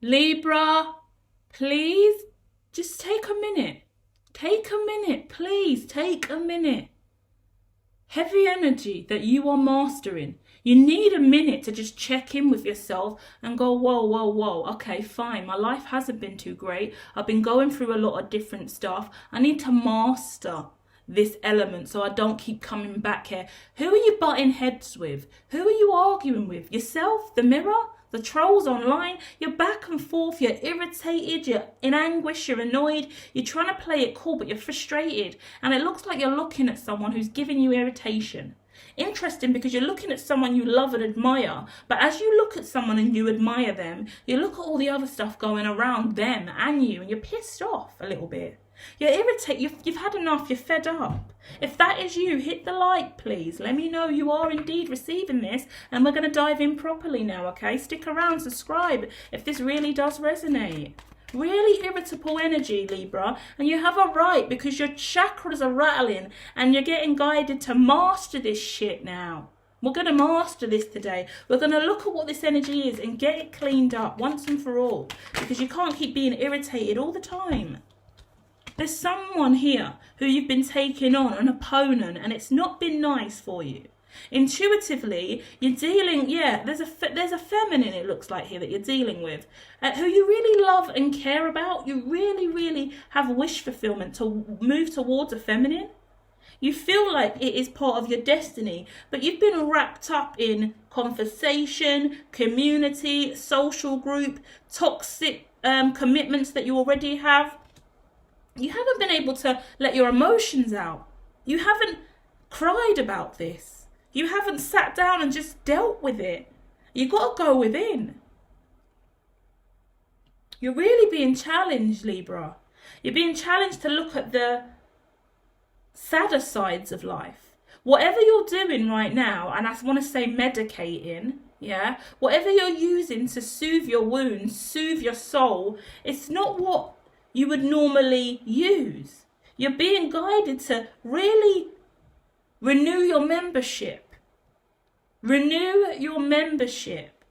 Libra, please just take a minute. Take a minute, please. Take a minute. Heavy energy that you are mastering. You need a minute to just check in with yourself and go, whoa. Okay, fine. My life hasn't been too great. I've been going through a lot of different stuff. I need to master this element so I don't keep coming back here. Who are you butting heads with? Who are you arguing with? Yourself? The mirror? The trolls online? You're back and forth, you're irritated, you're in anguish, you're annoyed, you're trying to play it cool, but you're frustrated. And it looks like you're looking at someone who's giving you irritation. Interesting, because you're looking at someone you love and admire, but as you look at someone and you admire them, you look at all the other stuff going around them and you, and you're pissed off a little bit. You're irritated, you've had enough, you're fed up. If that is you, hit the like, please. Let me know you are indeed receiving this, and we're going to dive in properly now, okay? Stick around, subscribe if this really does resonate. Really irritable energy, Libra, and you have a right, because your chakras are rattling and you're getting guided to master this shit now. We're going to master this today. We're going to look at what this energy is and get it cleaned up once and for all, because you can't keep being irritated all the time. There's someone here who you've been taking on, an opponent, and it's not been nice for you. Intuitively, you're dealing, there's a feminine, it looks like here, that you're dealing with, who you really love and care about. You really have wish fulfillment to move towards a feminine. You feel like it is part of your destiny, but you've been wrapped up in conversation, community, social group, toxic commitments that you already have. You haven't been able to let your emotions out. You haven't cried about this. You haven't sat down and just dealt with it. You got to go within. You're really being challenged, Libra. You're being challenged to look at the sadder sides of life. Whatever you're doing right now, and I want to say medicating, whatever you're using to soothe your wounds, soothe your soul, it's not what you would normally use. You're being guided to really renew your membership. Renew your membership.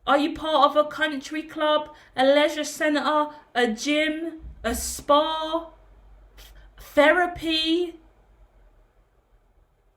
Are you part of a country club, a leisure centre, a gym, a spa, therapy?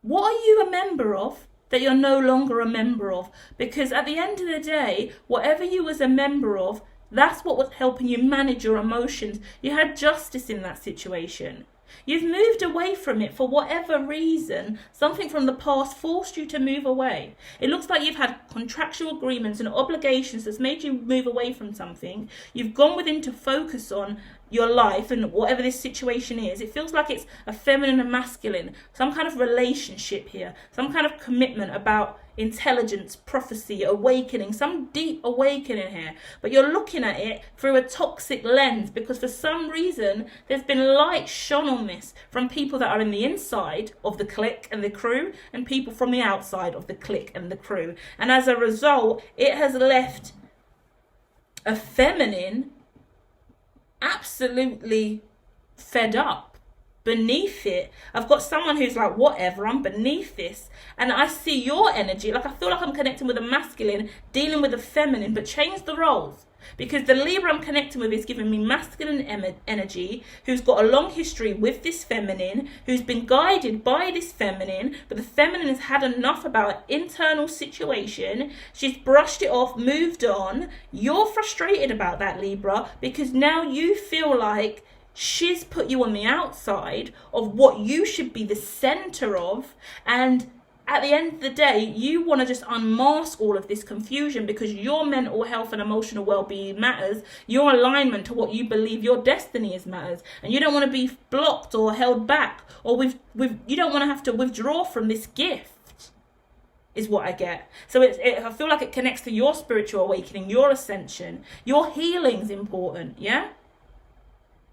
What are you a member of that you're no longer a member of? Because at the end of the day, whatever you was a member of, that's what was helping you manage your emotions. You had justice in that situation. You've moved away from it for whatever reason. Something from the past forced you to move away. It looks like you've had contractual agreements and obligations that's made you move away from something. You've gone within to focus on your life and whatever this situation is. It feels like it's a feminine and masculine, some kind of relationship here, some kind of commitment about intelligence, prophecy, awakening, some deep awakening here. But you're looking at it through a toxic lens, because for some reason there's been light shone on this from people that are in the inside of the clique and the crew, and people from the outside of the clique and the crew. And as a result, it has left a feminine absolutely fed up. Beneath it, I've got someone who's like, whatever, I'm beneath this. And I see your energy, like I feel like I'm connecting with a masculine, dealing with a feminine, but change the roles. Because the Libra I'm connecting with is giving me masculine energy, who's got a long history with this feminine, who's been guided by this feminine, but the feminine has had enough about an internal situation. She's brushed it off, moved on. You're frustrated about that, Libra, because now you feel like she's put you on the outside of what you should be the center of, and at the end of the day, you want to just unmask all of this confusion because your mental health and emotional well-being matters. Your alignment to what you believe your destiny is matters, and you don't want to be blocked or held back, or you don't want to have to withdraw from this gift, is what I get. So I feel like it connects to your spiritual awakening, your ascension, your healing's important, yeah?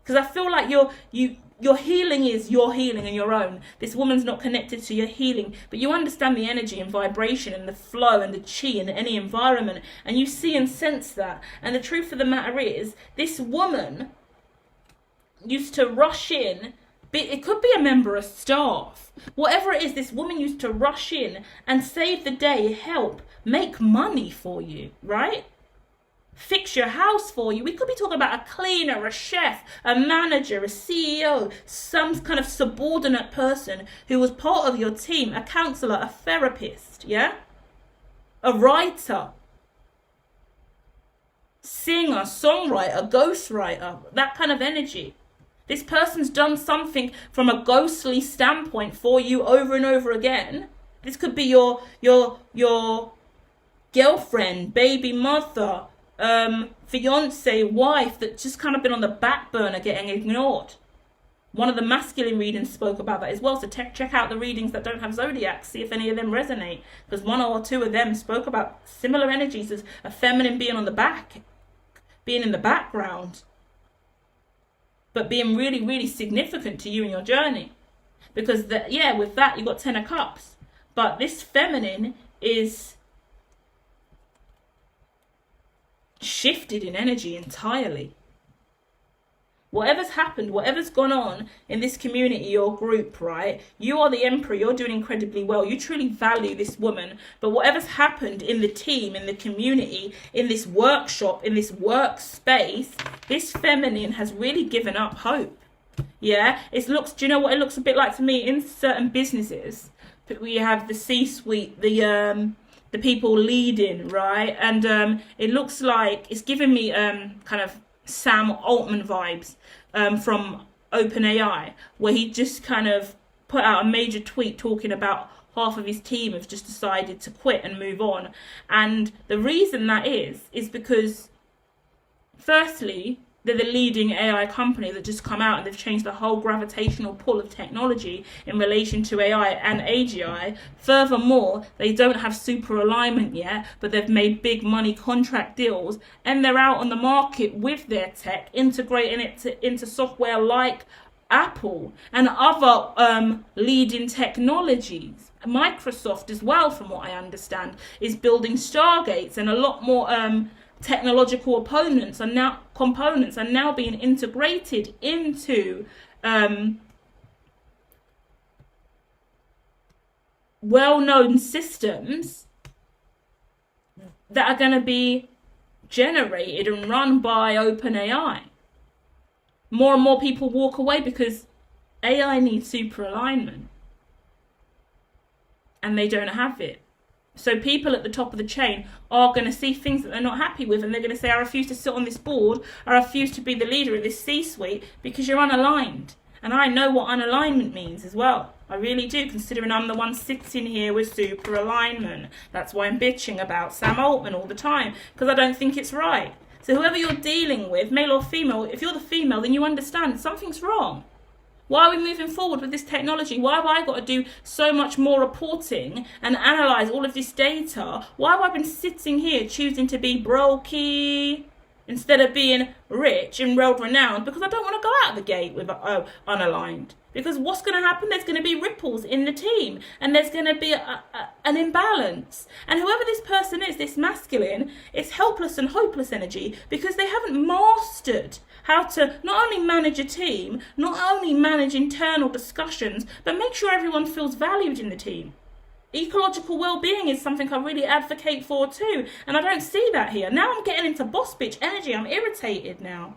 Because I feel like your healing is your healing and your own. This woman's not connected to your healing, but you understand the energy and vibration and the flow and the chi in any environment, and you see and sense that. And the truth of the matter is, this woman used to rush in. It could be a member of staff. Whatever it is, this woman used to rush in and save the day, help, make money for you, right? Fix your house for you. We could be talking about a cleaner, a chef, a manager, a CEO, some kind of subordinate person who was part of your team, a counselor, a therapist, yeah? A writer, singer, songwriter, ghostwriter, that kind of energy. This person's done something from a ghostly standpoint for you over and over again. This could be your girlfriend, baby mother, fiance, wife that's just kind of been on the back burner getting ignored. One of the masculine readings spoke about that as well. So check out the readings that don't have zodiacs, see if any of them resonate. Because one or two of them spoke about similar energies as a feminine being on the back, being in the background, but being really, really significant to you in your journey. Because, with that, you've got 10 of Cups. But this feminine is shifted in energy entirely. Whatever's happened, whatever's gone on in this community or group, right? You are the emperor. You're doing incredibly well. You truly value this woman. But whatever's happened in the team, in the community, in this workshop, in this workspace, this feminine has really given up hope. Yeah, do you know what it looks a bit like to me in certain businesses? We have the C-suite, the people leading, right? And it looks like it's giving me kind of Sam Altman vibes from OpenAI, where he just kind of put out a major tweet talking about half of his team have just decided to quit and move on. And the reason that is because, firstly, they're the leading AI company that just come out and they've changed the whole gravitational pull of technology in relation to AI and AGI. Furthermore, they don't have super alignment yet, but they've made big money contract deals and they're out on the market with their tech, integrating it into software like Apple and other leading technologies. Microsoft as well, from what I understand, is building Stargates, and a lot more technological components are now being integrated into well-known systems that are going to be generated and run by OpenAI. More and more people walk away because AI needs super alignment and they don't have it. So people at the top of the chain are going to see things that they're not happy with, and they're going to say, I refuse to sit on this board, I refuse to be the leader of this C-suite because you're unaligned. And I know what unalignment means as well. I really do, considering I'm the one sitting here with super alignment. That's why I'm bitching about Sam Altman all the time, because I don't think it's right. So whoever you're dealing with, male or female, if you're the female, then you understand something's wrong. Why are we moving forward with this technology? Why have I got to do so much more reporting and analyse all of this data? Why have I been sitting here choosing to be brokey instead of being rich and world-renowned? Because I don't want to go out of the gate with unaligned. Because what's going to happen? There's going to be ripples in the team and there's going to be an imbalance. And whoever this person is, this masculine, it's helpless and hopeless energy because they haven't mastered how to not only manage a team, not only manage internal discussions, but make sure everyone feels valued in the team. Ecological well-being is something I really advocate for too, and I don't see that here. Now I'm getting into boss bitch energy. I'm irritated now.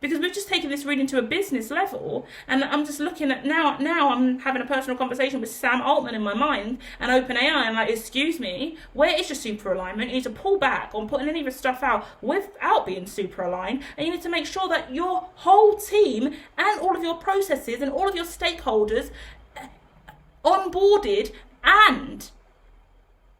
Because we've just taken this reading to a business level, and I'm just looking at now I'm having a personal conversation with Sam Altman in my mind and OpenAI. I'm like, excuse me, where is your super alignment? You need to pull back on putting any of your stuff out without being super aligned, and you need to make sure that your whole team and all of your processes and all of your stakeholders onboarded, and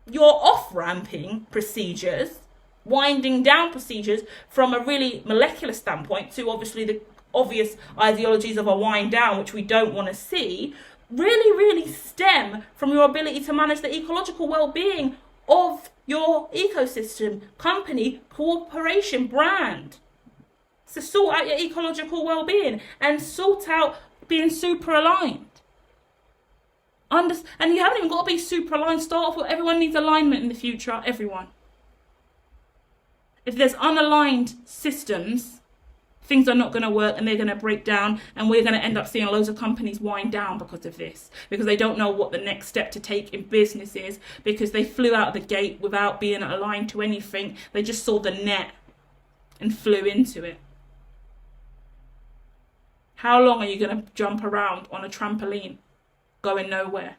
your off-ramping procedures, winding down procedures from a really molecular standpoint to obviously the obvious ideologies of a wind down, which we don't want to see, really, really stem from your ability to manage the ecological well-being of your ecosystem, company, corporation, brand. So sort out your ecological well-being and sort out being super aligned. And you haven't even got to be super aligned. Start off with everyone needs alignment in the future, everyone. If there's unaligned systems, things are not going to work and they're going to break down, and we're going to end up seeing loads of companies wind down because of this, because they don't know what the next step to take in business is, because they flew out of the gate without being aligned to anything. They just saw the net and flew into it. How long are you going to jump around on a trampoline going nowhere?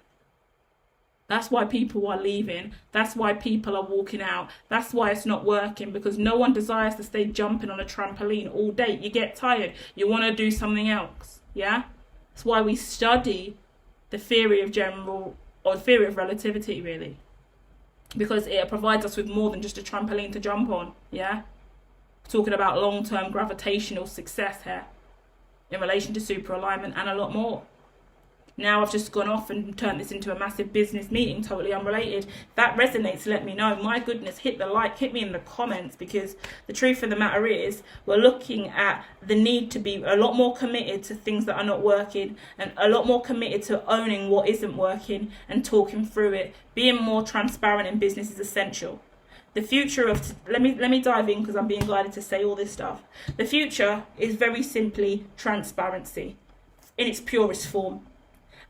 That's why people are leaving. That's why people are walking out. That's why it's not working, because no one desires to stay jumping on a trampoline all day. You get tired. You want to do something else. Yeah? That's why we study the theory of theory of relativity, really. Because it provides us with more than just a trampoline to jump on. Yeah? We're talking about long-term gravitational success here in relation to superalignment and a lot more. Now I've just gone off and turned this into a massive business meeting, totally unrelated. If that resonates, let me know. My goodness, hit the like, hit me in the comments, because the truth of the matter is we're looking at the need to be a lot more committed to things that are not working, and a lot more committed to owning what isn't working and talking through it. Being more transparent in business is essential. The future of, let me dive in, because I'm being guided to say all this stuff. The future is very simply transparency in its purest form.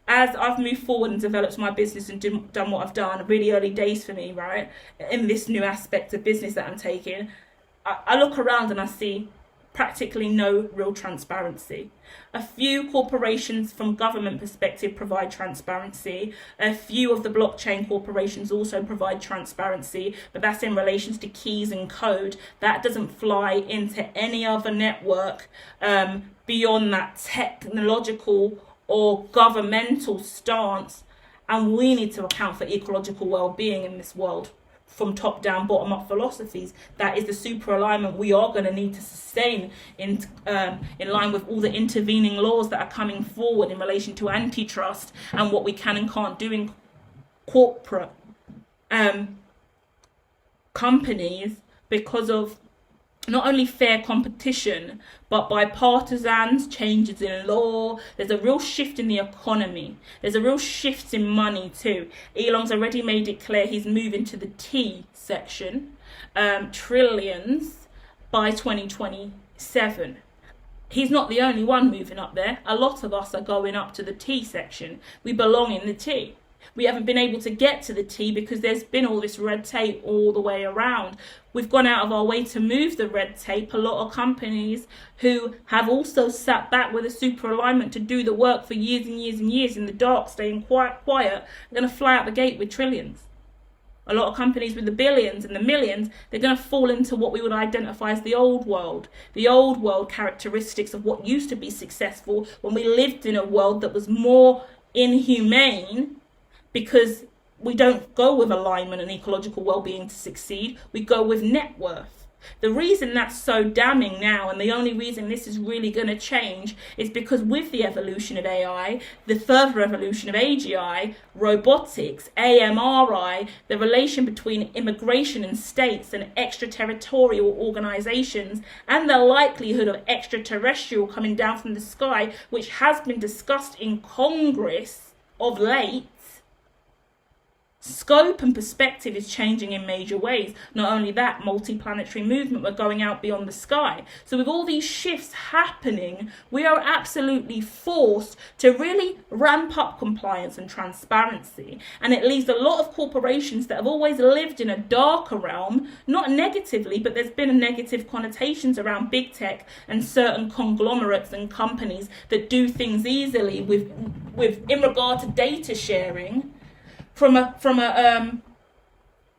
As I've moved forward and developed my business and done what I've done, really early days for me, right, in this new aspect of business that I'm taking, I look around and I see practically no real transparency. A few corporations from government perspective provide transparency. A few of the blockchain corporations also provide transparency, but that's in relation to keys and code. That doesn't fly into any other network beyond that technological or governmental stance, and we need to account for ecological well-being in this world from top-down, bottom-up philosophies. That is the super alignment we are going to need to sustain in line with all the intervening laws that are coming forward in relation to antitrust and what we can and can't do in corporate companies, because of not only fair competition, but bipartisans, changes in law. There's a real shift in the economy. There's a real shift in money too. Elon's already made it clear he's moving to the T section, trillions by 2027. He's not the only one moving up there. A lot of us are going up to the T section. We belong in the T. We haven't been able to get to the T because there's been all this red tape all the way around. We've gone out of our way to move the red tape. A lot of companies who have also sat back with a super alignment to do the work for years and years and years in the dark, staying quiet, are going to fly out the gate with trillions. A lot of companies with the billions and the millions, they're going to fall into what we would identify as the old world. The old world characteristics of what used to be successful when we lived in a world that was more inhumane, because we don't go with alignment and ecological well-being to succeed. We go with net worth. The reason that's so damning now, and the only reason this is really going to change, is because with the evolution of AI, the further evolution of AGI, robotics, AMRI, the relation between immigration and states and extraterritorial organizations, and the likelihood of extraterrestrial coming down from the sky, which has been discussed in Congress of late, scope and perspective is changing in major ways. Not only that, multi-planetary movement, we're going out beyond the sky. So with all these shifts happening, we are absolutely forced to really ramp up compliance and transparency. And it leaves a lot of corporations that have always lived in a darker realm, not negatively, but there's been a negative connotations around big tech and certain conglomerates and companies that do things easily with in regard to data sharing, from a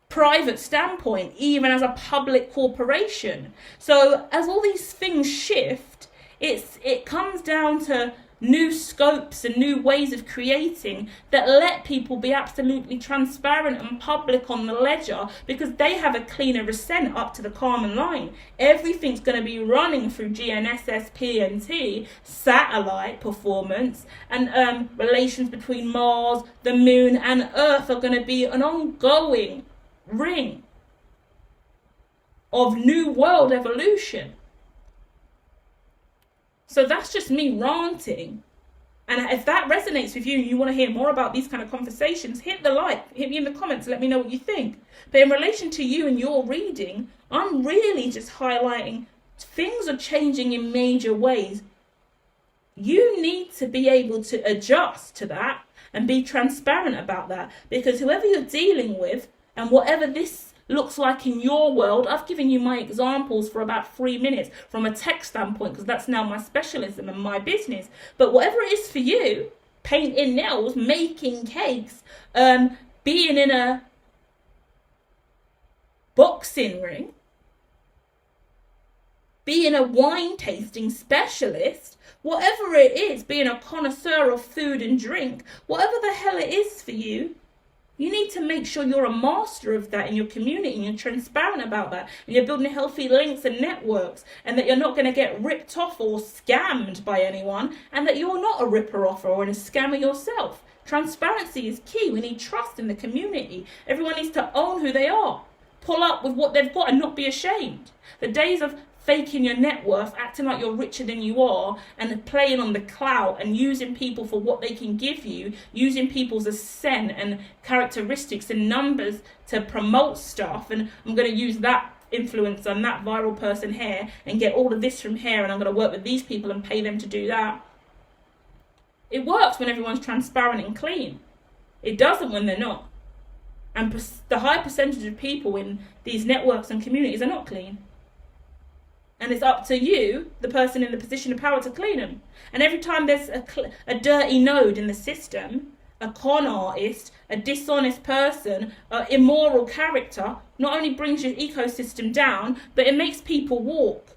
private standpoint, even as a public corporation. So as all these things shift, it comes down to new scopes and new ways of creating that let people be absolutely transparent and public on the ledger, because they have a cleaner ascent up to the Kármán line. Everything's going to be running through GNSS, PNT, satellite performance, and relations between Mars, the Moon, and Earth are going to be an ongoing ring of new world evolution. So that's just me ranting. And if that resonates with you and you want to hear more about these kind of conversations, hit the like, hit me in the comments, let me know what you think. But in relation to you and your reading, I'm really just highlighting things are changing in major ways. You need to be able to adjust to that and be transparent about that, because whoever you're dealing with and whatever this looks like in your world. I've given you my examples for about 3 minutes from a tech standpoint, because that's now my specialism and my business. But whatever it is for you, painting nails, making cakes, being in a boxing ring, being a wine tasting specialist, whatever it is, being a connoisseur of food and drink, whatever the hell it is for you, you need to make sure you're a master of that in your community, and you're transparent about that, and you're building healthy links and networks, and that you're not going to get ripped off or scammed by anyone, and that you're not a ripper off or a scammer yourself. Transparency is key. We need trust in the community. Everyone needs to own who they are. Pull up with what they've got and not be ashamed. The days of faking your net worth, acting like you're richer than you are, and playing on the clout and using people for what they can give you, using people's ascent and characteristics and numbers to promote stuff, and I'm going to use that influencer and that viral person here and get all of this from here, and I'm going to work with these people and pay them to do that. It works when everyone's transparent and clean. It doesn't when they're not. And the high percentage of people in these networks and communities are not clean. And it's up to you, the person in the position of power, to clean them. And every time there's a dirty node in the system, a con artist, a dishonest person, an immoral character, not only brings your ecosystem down, but it makes people walk.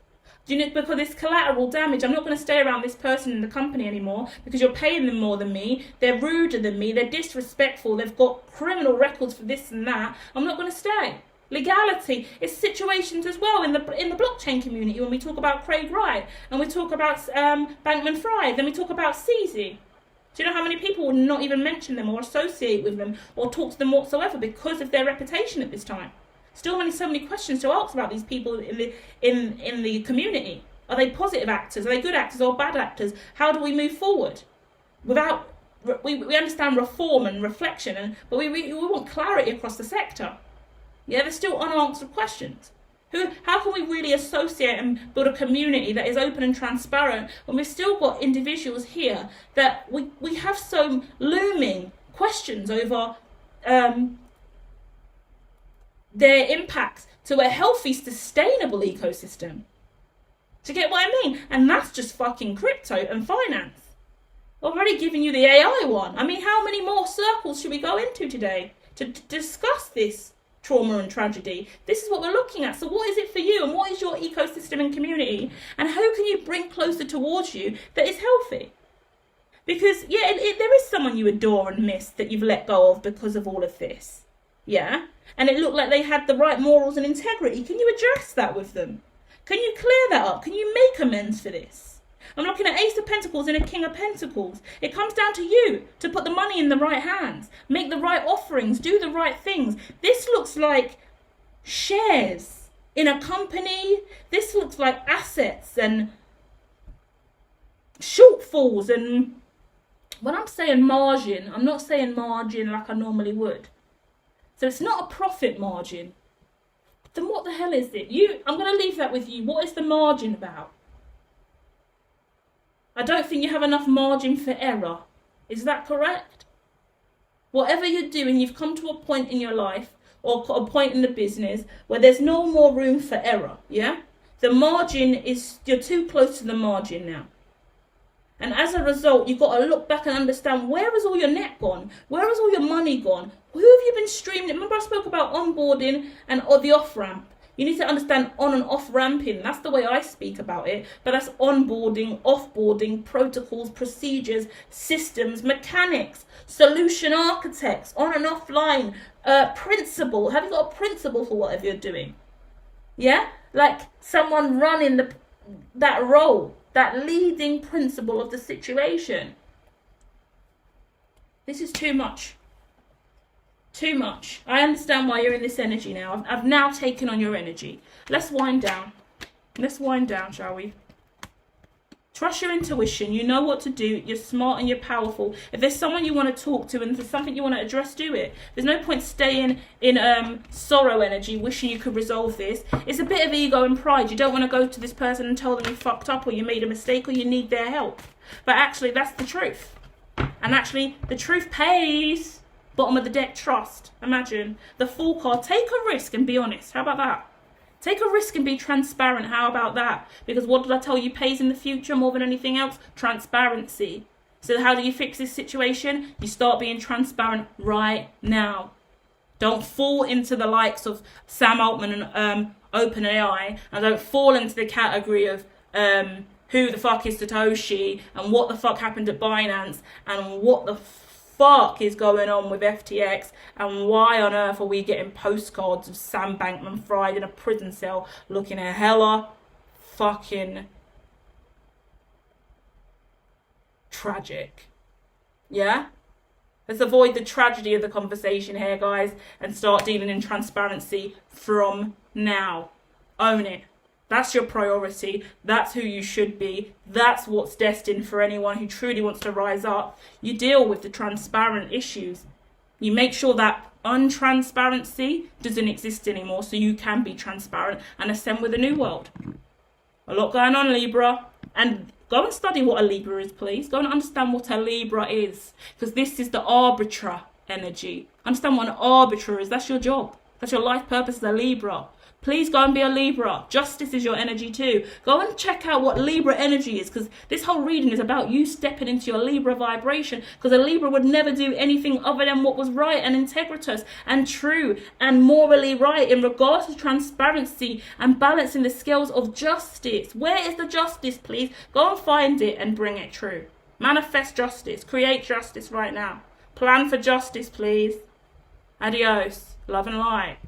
Do you know, because it's collateral damage. I'm not going to stay around this person in the company anymore because you're paying them more than me. They're ruder than me. They're disrespectful. They've got criminal records for this and that. I'm not going to stay. Legality is situations as well in the blockchain community, when we talk about Craig Wright and we talk about Bankman Fried, then we talk about CZ. Do you know how many people will not even mention them or associate with them or talk to them whatsoever because of their reputation at this time? Still so many questions to ask about these people in the community. Are they positive actors? Are they good actors or bad actors? How do we move forward? Without we understand reform and reflection, but we want clarity across the sector. Yeah, there's still unanswered questions. How can we really associate and build a community that is open and transparent when we've still got individuals here that we have some looming questions over their impacts to a healthy, sustainable ecosystem? Do you get what I mean? And that's just fucking crypto and finance. I've already given you the AI one. I mean, how many more circles should we go into today to discuss this trauma and tragedy? This is what we're looking at. So what is it for you, and what is your ecosystem and community, and who can you bring closer towards you that is healthy? Because there is someone you adore and miss that you've let go of because of all of this, and it looked like they had the right morals and integrity. Can you address that with them? Can you clear that up? Can you make amends for this? I'm looking at Ace of Pentacles and a King of Pentacles. It comes down to you to put the money in the right hands, make the right offerings, do the right things. This looks like shares in a company. This looks like assets and shortfalls. And when I'm saying margin, I'm not saying margin like I normally would. So it's not a profit margin. Then what the hell is it? I'm going to leave that with you. What is the margin about? I don't think you have enough margin for error. Is that correct? Whatever you're doing, you've come to a point in your life or a point in the business where there's no more room for error, The margin is, you're too close to the margin now. And as a result, you've got to look back and understand, where has all your net gone? Where has all your money gone? Who have you been streaming? Remember I spoke about onboarding and the off-ramp. You need to understand on and off ramping. That's the way I speak about it. But that's onboarding, offboarding, protocols, procedures, systems, mechanics, solution architects, on and offline, principle. Have you got a principle for whatever you're doing? Like someone running that role, that leading principle of the situation. This is too much. Too much. I understand why you're in this energy now. I've now taken on your energy. Let's wind down. Let's wind down, shall we? Trust your intuition. You know what to do. You're smart and you're powerful. If there's someone you want to talk to and there's something you want to address, do it. There's no point staying in sorrow energy, wishing you could resolve this. It's a bit of ego and pride. You don't want to go to this person and tell them you fucked up or you made a mistake or you need their help. But actually, that's the truth. And actually, the truth pays. Bottom of the deck, trust. Imagine. The Fool card, take a risk and be honest. How about that? Take a risk and be transparent. How about that? Because what did I tell you pays in the future more than anything else? Transparency. So how do you fix this situation? You start being transparent right now. Don't fall into the likes of Sam Altman and OpenAI, and don't fall into the category of who the fuck is Satoshi and what the fuck happened at Binance and what the fuck is going on with FTX and why on earth are we getting postcards of Sam Bankman-Fried in a prison cell looking at hella fucking tragic. Yeah? Let's avoid the tragedy of the conversation here, guys, and start dealing in transparency from now. Own it. That's your priority. That's who you should be. That's what's destined for anyone who truly wants to rise up. You deal with the transparent issues. You make sure that untransparency doesn't exist anymore so you can be transparent and ascend with a new world. A lot going on, Libra. And go and study what a Libra is, please. Go and understand what a Libra is. Because this is the arbiter energy. Understand what an arbiter is. That's your job. That's your life purpose as a Libra. Please go and be a Libra. Justice is your energy too. Go and check out what Libra energy is, because this whole reading is about you stepping into your Libra vibration, because a Libra would never do anything other than what was right and integritous and true and morally right in regards to transparency and balancing the scales of justice. Where is the justice, please? Go and find it and bring it true. Manifest justice. Create justice right now. Plan for justice, please. Adios. Love and light.